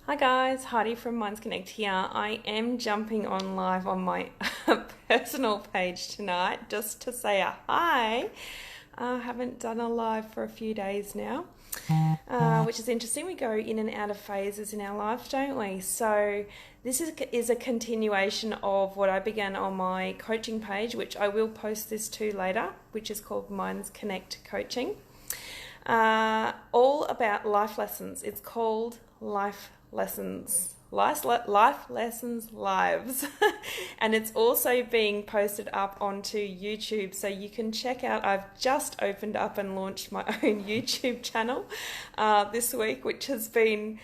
Hi guys, Heidi from Minds Connect here. I am jumping on live on my personal page tonight just to say a hi. I haven't done a live for a few days now, which is interesting. We go in and out of phases in our life, don't we? So this is a continuation of what I began on my coaching page, which I will post this to later, which is called Minds Connect Coaching. All about life lessons. It's called Life Lessons. Life Lessons Lives. And it's also being posted up onto YouTube, so you can check out. I've just opened up and launched my own YouTube channel this week, which has been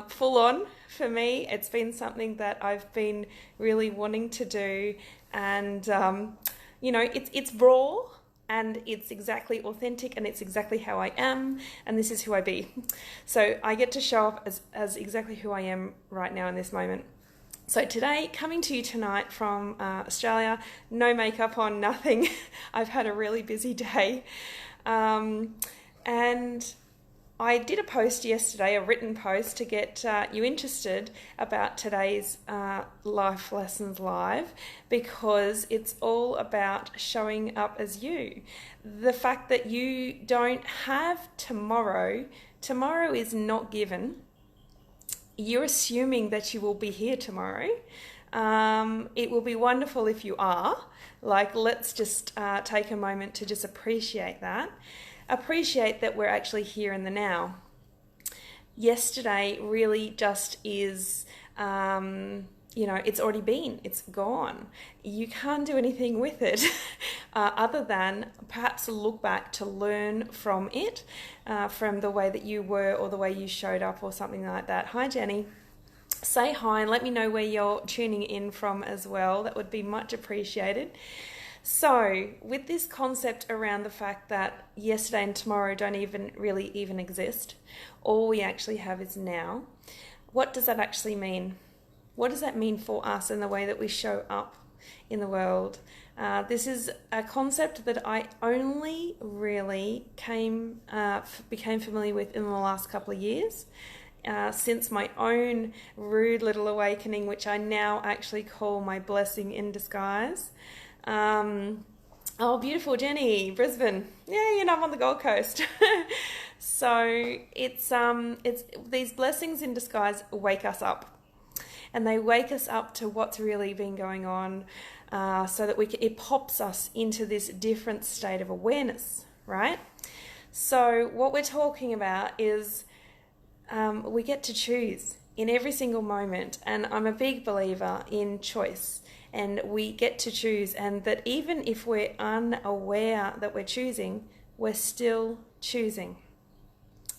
full on for me. It's been something that I've been really wanting to do, and it's raw, and it's exactly authentic, and it's exactly how I am, and this is who I be. So I get to show up as exactly who I am right now in this moment. So today, coming to you tonight from Australia, no makeup on, nothing. I've had a really busy day. And I did a post yesterday, a written post, to get you interested about today's Life Lessons Live, because it's all about showing up as you. The fact that you don't have tomorrow is not given. You're assuming that you will be here tomorrow. It will be wonderful if you are. Let's just take a moment to just appreciate that. Appreciate that we're actually here in the now. Yesterday really just is, it's already been, it's gone. You can't do anything with it other than perhaps look back to learn from it, from the way that you were or the way you showed up or something like that. Hi, Jenny. Say hi and let me know where you're tuning in from as well. That would be much appreciated. So, with this concept around the fact that yesterday and tomorrow don't even exist, all we actually have is now, what does that actually mean? What does that mean for us in the way that we show up in the world? This is a concept that I only really became familiar with in the last couple of years. Since my own rude little awakening, which I now actually call my blessing in disguise. Beautiful Jenny, Brisbane. Yeah, I'm on the Gold Coast. So it's these blessings in disguise wake us up, and they wake us up to what's really been going on, so that it pops us into this different state of awareness, right? So what we're talking about is we get to choose in every single moment, and I'm a big believer in choice. And we get to choose, and that even if we're unaware that we're choosing, we're still choosing.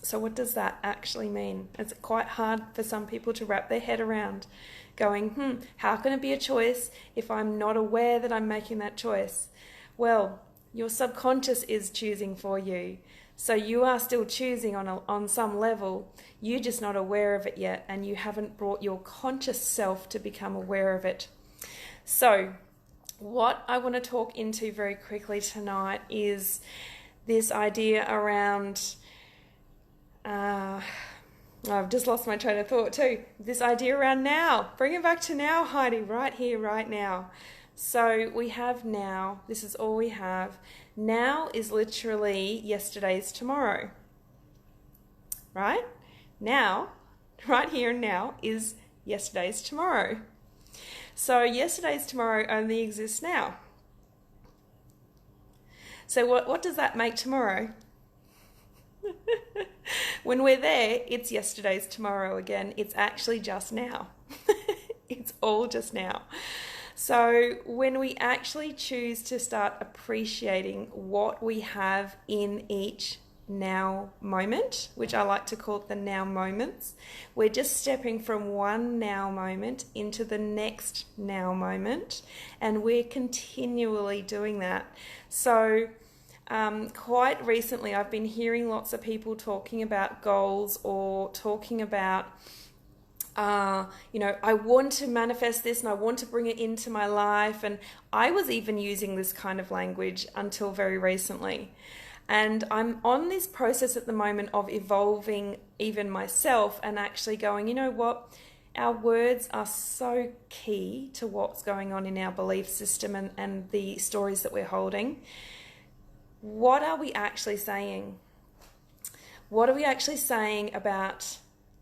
So what does that actually mean? It's quite hard for some people to wrap their head around, going, how can it be a choice if I'm not aware that I'm making that choice? Well, your subconscious is choosing for you. So you are still choosing on some level. You're just not aware of it yet, and you haven't brought your conscious self to become aware of it. So what I want to talk into very quickly tonight is this idea around, I've just lost my train of thought too, this idea around now. Bring it back to now, Heidi, right here, right now. So we have now, this is all we have. Now is literally yesterday's tomorrow, right? Now, right here and now is yesterday's tomorrow. So yesterday's tomorrow only exists now. So what does that make tomorrow? When we're there, it's yesterday's tomorrow again. It's actually just now. It's all just now. So when we actually choose to start appreciating what we have in each now moment, which I like to call it the now moments, we're just stepping from one now moment into the next now moment, and we're continually doing that. So quite recently I've been hearing lots of people talking about goals, or talking about I want to manifest this and I want to bring it into my life, and I was even using this kind of language until very recently. And I'm on this process at the moment of evolving even myself and actually going, you know what? Our words are so key to what's going on in our belief system and the stories that we're holding. What are we actually saying? What are we actually saying about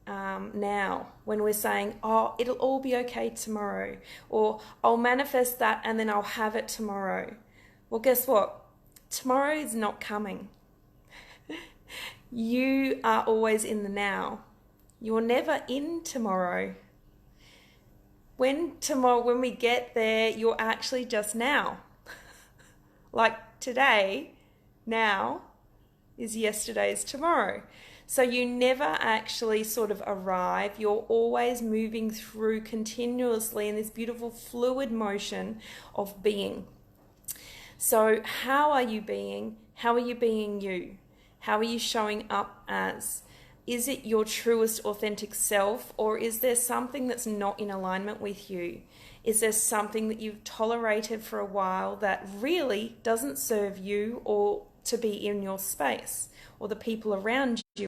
now when we're saying, oh, it'll all be okay tomorrow, or I'll manifest that and then I'll have it tomorrow? Well, guess what? Tomorrow is not coming. You are always in the now. You're never in tomorrow. When we get there, you're actually just now. Like today, now is yesterday's tomorrow. So you never actually sort of arrive. You're always moving through continuously in this beautiful fluid motion of being. So how are you being? How are you being you? How are you showing up as? Is it your truest authentic self, or is there something that's not in alignment with you? Is there something that you've tolerated for a while that really doesn't serve you or to be in your space or the people around you?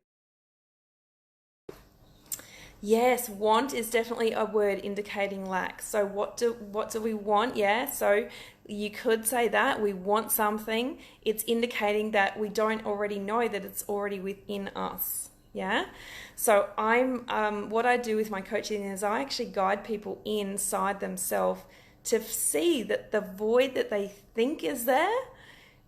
Yes, want is definitely a word indicating lack. So what do we want? Yeah, so you could say that we want something. It's indicating that we don't already know that it's already within us. Yeah. So what I do with my coaching is I actually guide people inside themselves to see that the void that they think is there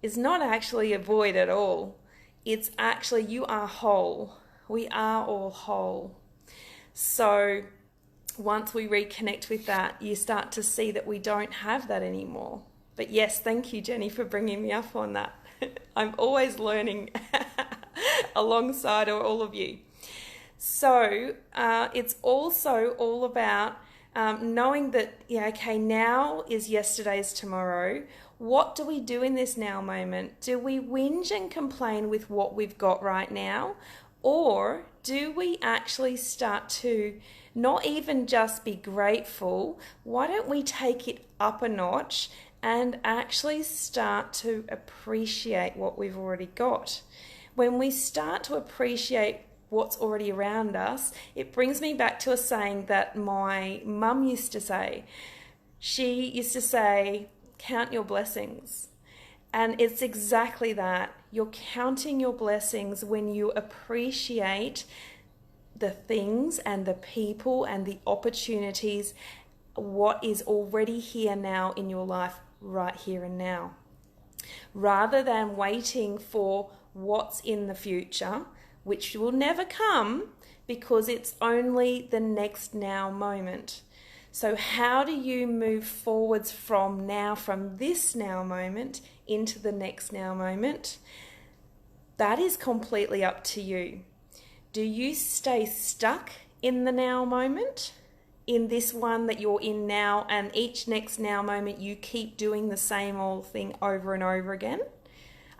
is not actually a void at all. It's actually, you are whole. We are all whole. So once we reconnect with that, you start to see that we don't have that anymore. But yes, thank you, Jenny, for bringing me up on that. I'm always learning alongside all of you. So it's also all about knowing that, yeah, okay, now is yesterday's tomorrow. What do we do in this now moment? Do we whinge and complain with what we've got right now? Or do we actually start to not even just be grateful? Why don't we take it up a notch and actually start to appreciate what we've already got? When we start to appreciate what's already around us, it brings me back to a saying that my mum used to say. She used to say, count your blessings. And it's exactly that. You're counting your blessings when you appreciate the things and the people and the opportunities, what is already here now in your life, right here and now. Rather than waiting for what's in the future, which will never come because it's only the next now moment. So how do you move forwards from now, from this now moment into the next now moment? That is completely up to you. Do you stay stuck in the now moment, in this one that you're in now, and each next now moment you keep doing the same old thing over and over again?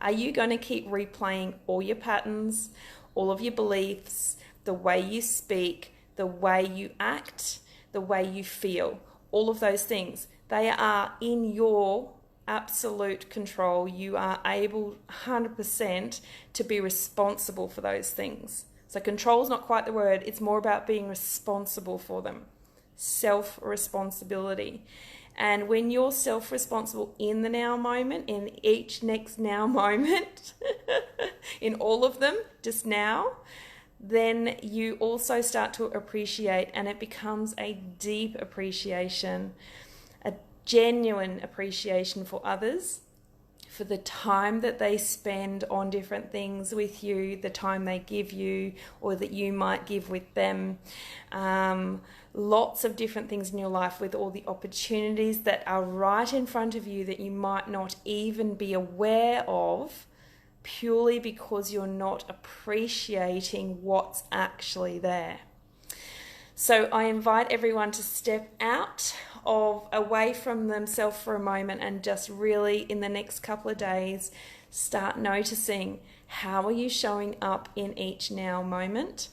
Are you going to keep replaying all your patterns, all of your beliefs, the way you speak, the way you act, the way you feel, all of those things? They are in your absolute control. You are able 100% to be responsible for those things. So control is not quite the word. It's more about being responsible for them. Self-responsibility. And when you're self-responsible in the now moment, in each next now moment, in all of them, just now, then you also start to appreciate, and it becomes a deep appreciation, a genuine appreciation for others, for the time that they spend on different things with you, the time they give you or that you might give with them. Lots of different things in your life, with all the opportunities that are right in front of you that you might not even be aware of, purely because you're not appreciating what's actually there. So I invite everyone to step out away from themselves for a moment and just really, in the next couple of days, start noticing, how are you showing up in each now moment?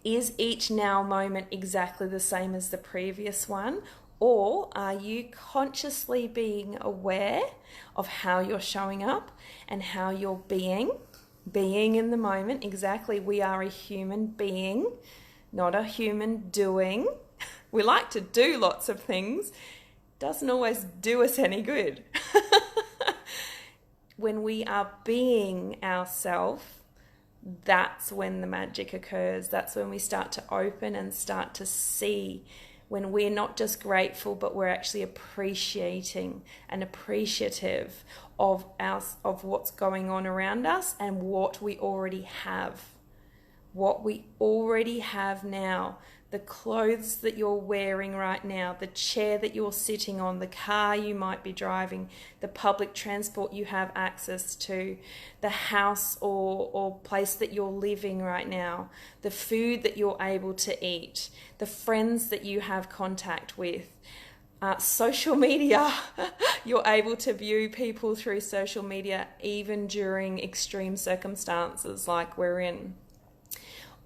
Is each now moment exactly the same as the previous one? Or are you consciously being aware of how you're showing up and how you're being in the moment? Exactly. We are a human being, not a human doing. We like to do lots of things. Doesn't always do us any good. When we are being ourselves, that's when the magic occurs. That's when we start to open and start to see, when we're not just grateful, but we're actually appreciating and appreciative of what's going on around us and what we already have. What we already have now. The clothes that you're wearing right now, the chair that you're sitting on, the car you might be driving, the public transport you have access to, the house or place that you're living right now, the food that you're able to eat, the friends that you have contact with, social media. You're able to view people through social media even during extreme circumstances like we're in.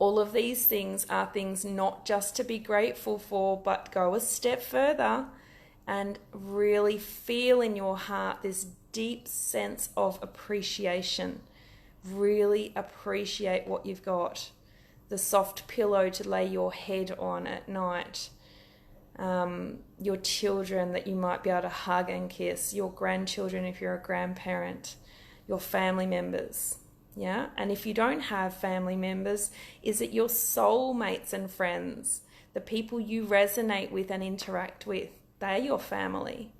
All of these things are things not just to be grateful for, but go a step further and really feel in your heart this deep sense of appreciation. Really appreciate what you've got. The soft pillow to lay your head on at night. Your children that you might be able to hug and kiss. Your grandchildren if you're a grandparent. Your family members. Yeah, and if you don't have family members, is it your soulmates and friends, the people you resonate with and interact with? They're your family.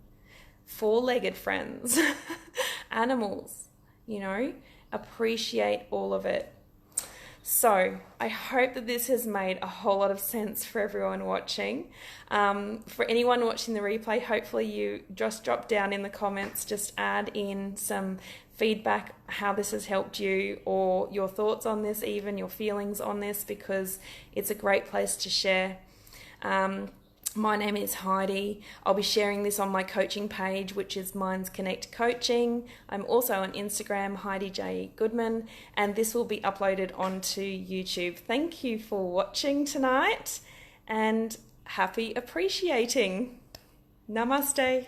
Four-legged friends, animals, appreciate all of it. So I hope that this has made a whole lot of sense for everyone watching. For anyone watching the replay, hopefully you just drop down in the comments, just add in some feedback, how this has helped you, or your thoughts on this, even your feelings on this, because it's a great place to share. My name is Heidi. I'll be sharing this on my coaching page, which is Minds Connect Coaching. I'm also on Instagram, Heidi J. Goodman, and this will be uploaded onto YouTube. Thank you for watching tonight, and happy appreciating. Namaste.